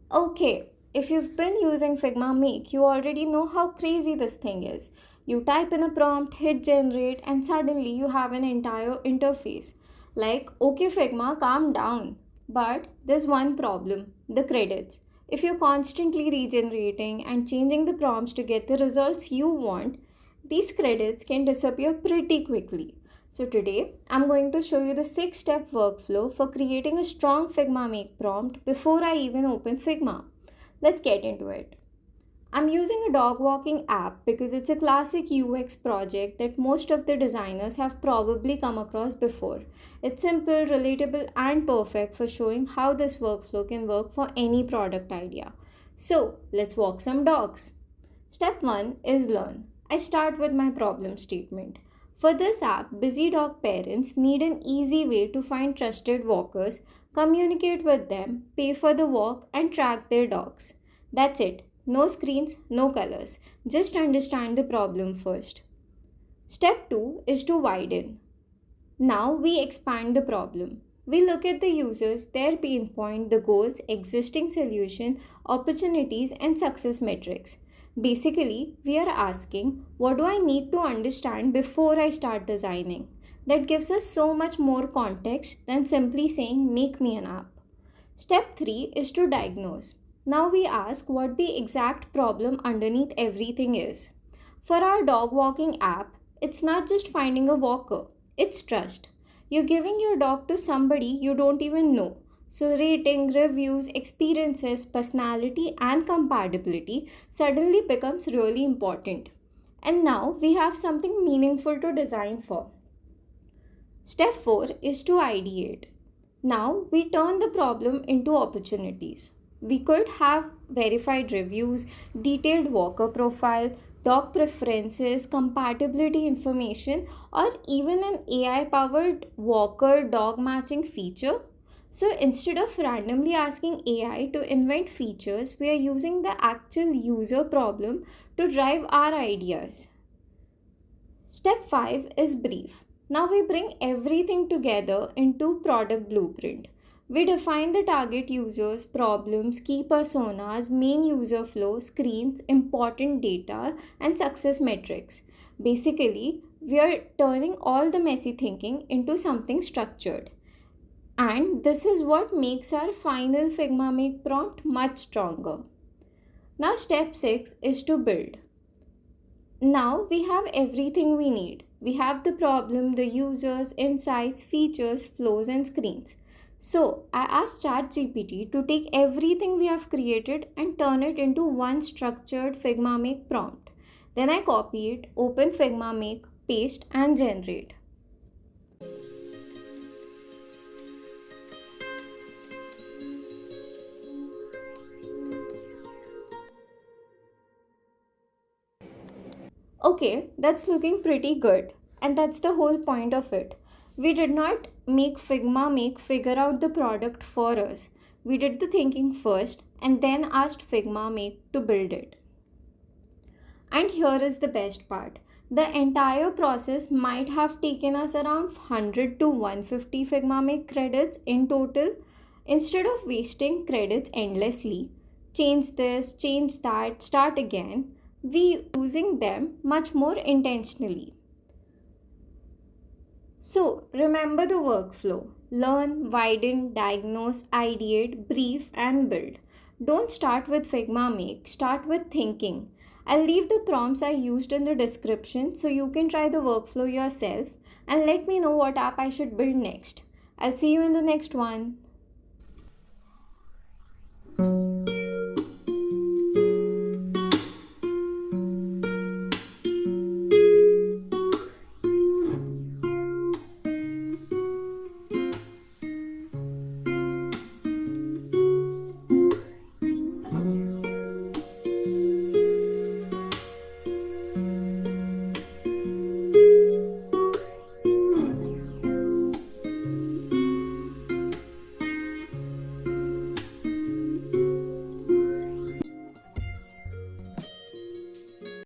Okay, if you've been using Figma Make, you already know how crazy this thing is. You type in a prompt, hit generate, and suddenly you have an entire interface. Like, okay, Figma, calm down. But there's one problem, the credits. If you're constantly regenerating and changing the prompts to get the results you want, these credits can disappear pretty quickly. So today, I'm going to show you the 6-step workflow for creating a strong Figma Make prompt before I even open Figma. Let's get into it. I'm using a dog walking app because it's a classic UX project that most of the designers have probably come across before. It's simple, relatable, and perfect for showing how this workflow can work for any product idea. So, let's walk some dogs. Step 1 is learn. I start with my problem statement. For this app, busy dog parents need an easy way to find trusted walkers, communicate with them, pay for the walk, and track their dogs. That's it. No screens, no colors. Just understand the problem first. Step 2 is to widen. Now we expand the problem. We look at the users, their pain point, the goals, existing solution, opportunities, and success metrics. Basically, we are asking, what do I need to understand before I start designing? That gives us so much more context than simply saying, make me an app. Step 3 is to diagnose. Now we ask what the exact problem underneath everything is. For our dog walking app, it's not just finding a walker, it's trust. You're giving your dog to somebody you don't even know. So, rating, reviews, experiences, personality, and compatibility suddenly becomes really important. And now we have something meaningful to design for. Step 4 is to ideate. Now we turn the problem into opportunities. We could have verified reviews, detailed walker profile, dog preferences, compatibility information, or even an AI powered walker dog matching feature. So instead of randomly asking AI to invent features, we are using the actual user problem to drive our ideas. Step 5 is brief. Now we bring everything together into product blueprint. We define the target users, problems, key personas, main user flow, screens, important data, and success metrics. Basically, we are turning all the messy thinking into something structured. And this is what makes our final Figma Make prompt much stronger. Now, step 6 is to build. Now we have everything we need. We have the problem, the users, insights, features, flows, and screens. So I asked ChatGPT to take everything we have created and turn it into one structured Figma Make prompt. Then I copy it, open Figma Make, paste, and generate. Okay, that's looking pretty good. And that's the whole point of it. We did not make Figma Make figure out the product for us. We did the thinking first and then asked Figma Make to build it. And here is the best part. The entire process might have taken us around 100 to 150 Figma Make credits in total. Instead of wasting credits endlessly, change this, change that, start again, we using them much more intentionally. So remember the workflow. Learn, widen, diagnose, ideate, brief, and build. Don't start with Figma Make, start with thinking. I'll leave the prompts I used in the description so you can try the workflow yourself and let me know what app I should build next. I'll see you in the next one.